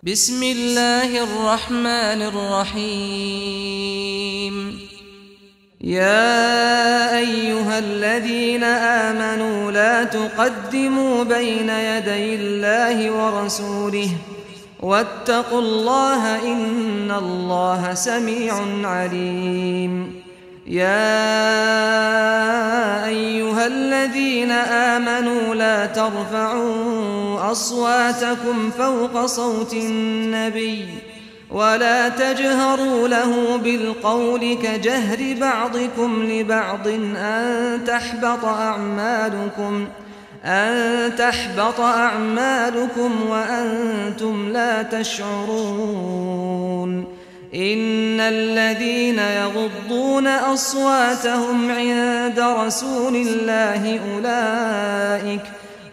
بسم الله الرحمن الرحيم. يا أيها الذين آمنوا لا تقدموا بين يدي الله ورسوله واتقوا الله إن الله سميع عليم. يا أيها الذين آمنوا لا ترفعوا أصواتكم فوق صوت النبي ولا تجهروا له بالقول كجهر بعضكم لبعض أن تحبط أعمالكم وأنتم لا تشعرون. إن الذين يغضون أصواتهم عند رسول الله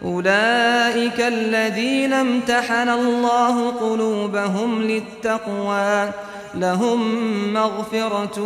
أولئك الذين امتحن الله قلوبهم للتقوى لهم مغفرة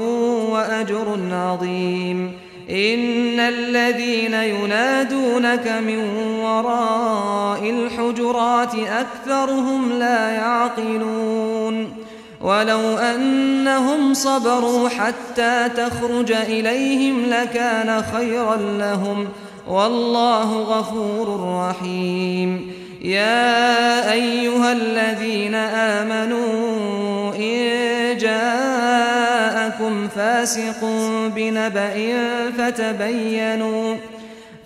وأجر عظيم. إن الذين ينادونك من وراء الحجرات أكثرهم لا يعقلون. ولو أنهم صبروا حتى تخرج إليهم لكان خيرا لهم والله غفور رحيم. يا أيها الذين آمنوا إن جاءكم فاسق بنبأ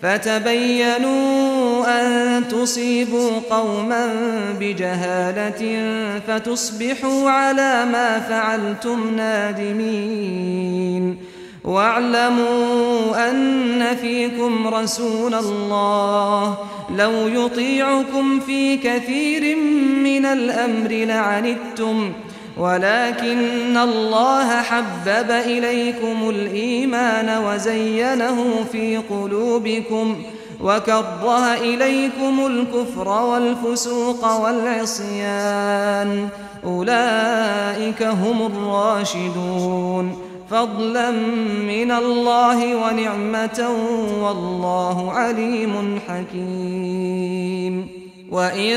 فتبينوا أن تصيبوا قوما بجهالة فتصبحوا على ما فعلتم نادمين. واعلموا أن فيكم رسول الله لو يطيعكم في كثير من الأمر لعنتم ولكن الله حبب إليكم الإيمان وزينه في قلوبكم وكره إليكم الكفر والفسوق والعصيان أولئك هم الراشدون فضلا من الله ونعمة والله عليم حكيم. وإن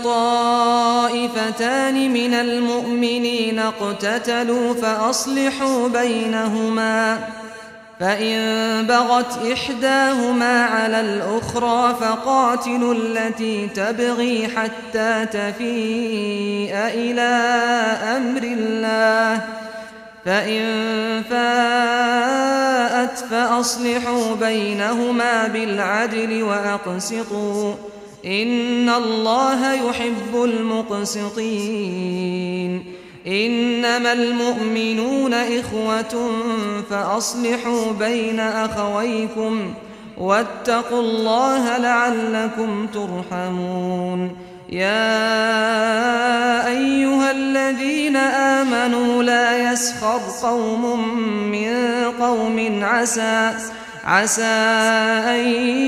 طائفتان من المؤمنين اقتتلوا فأصلحوا بينهما فإن بغت إحداهما على الأخرى فقاتلوا التي تبغي حتى تفيء إلى أمر الله فإن فاءت فأصلحوا بينهما بالعدل وأقسطوا إن الله يحب المقسطين. إنما المؤمنون إخوة فأصلحوا بين أخويكم واتقوا الله لعلكم ترحمون. يا أيها الذين آمنوا لا يسخر قوم من قوم عسى أن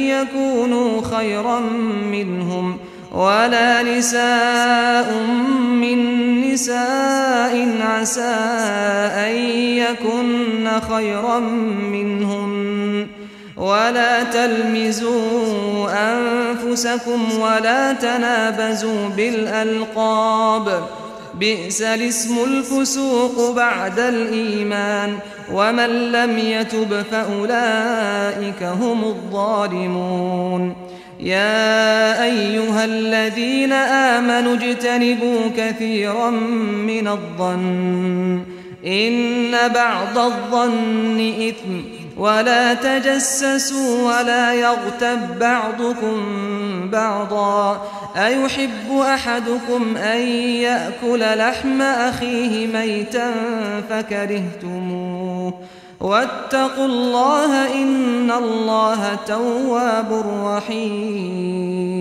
يكونوا خيرا منهم ولا نساء من نساء عسى أن يكن خيرا منهن ولا تلمزوا أنفسكم ولا تنابزوا بالألقاب بئس الاسم الفسوق بعد الإيمان ومن لم يتب فأولئك هم الظالمون. يا أيها الذين آمنوا اجتنبوا كثيرا من الظن إن بعض الظن إثم ولا تجسسوا ولا يغتب بعضكم بعضا أيحب أحدكم أن يأكل لحم أخيه ميتا فكرهتموه واتقوا الله إن الله تواب رحيم.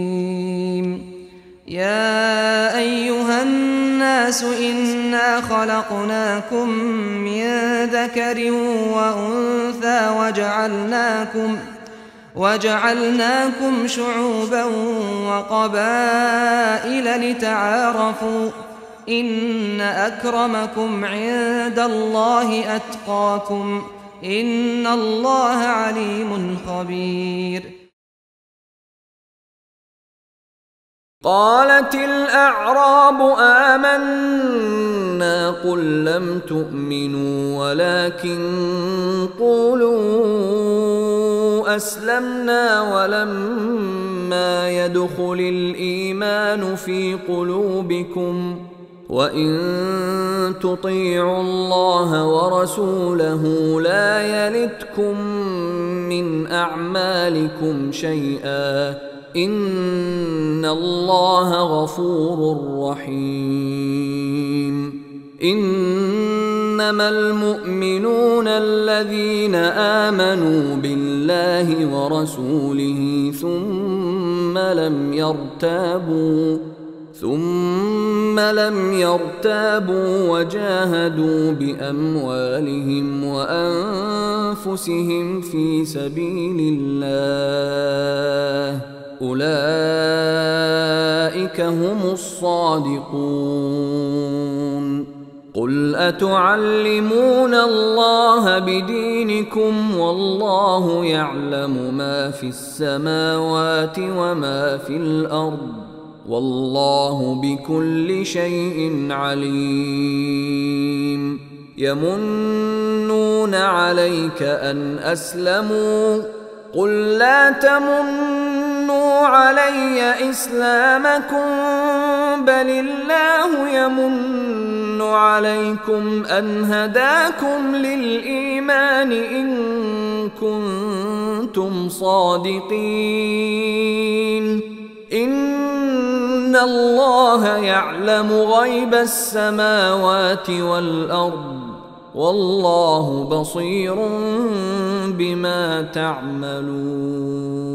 يا أيها الناس إنا خلقناكم من ذكر وأنثى وجعلناكم شعوبا وقبائل لتعارفوا إن أكرمكم عند الله أتقاكم إن الله عليم خبير. قالت الأعراب آمنا قل لم تؤمنوا ولكن قولوا أسلمنا ولما يدخل الإيمان في قلوبكم وإن تطيعوا الله ورسوله لا يلتكم من أعمالكم شيئا إن الله غفور رحيم إنما المؤمنون الذين آمنوا بالله ورسوله ثم لم يرتابوا وجاهدوا بأموالهم وأنفسهم في سبيل الله أولئك هم الصادقون قل أتعلمون الله بدينكم والله يعلم ما في السماوات وما في الأرض والله بكل شيء عليم يمنون عليك أن أسلموا قل لا تمنوا علي إسلامكم بل الله يمن عليكم أن هداكم للإيمان إن كنتم صادقين إن الله يعلم غيب السماوات والأرض والله بصير بما تعملون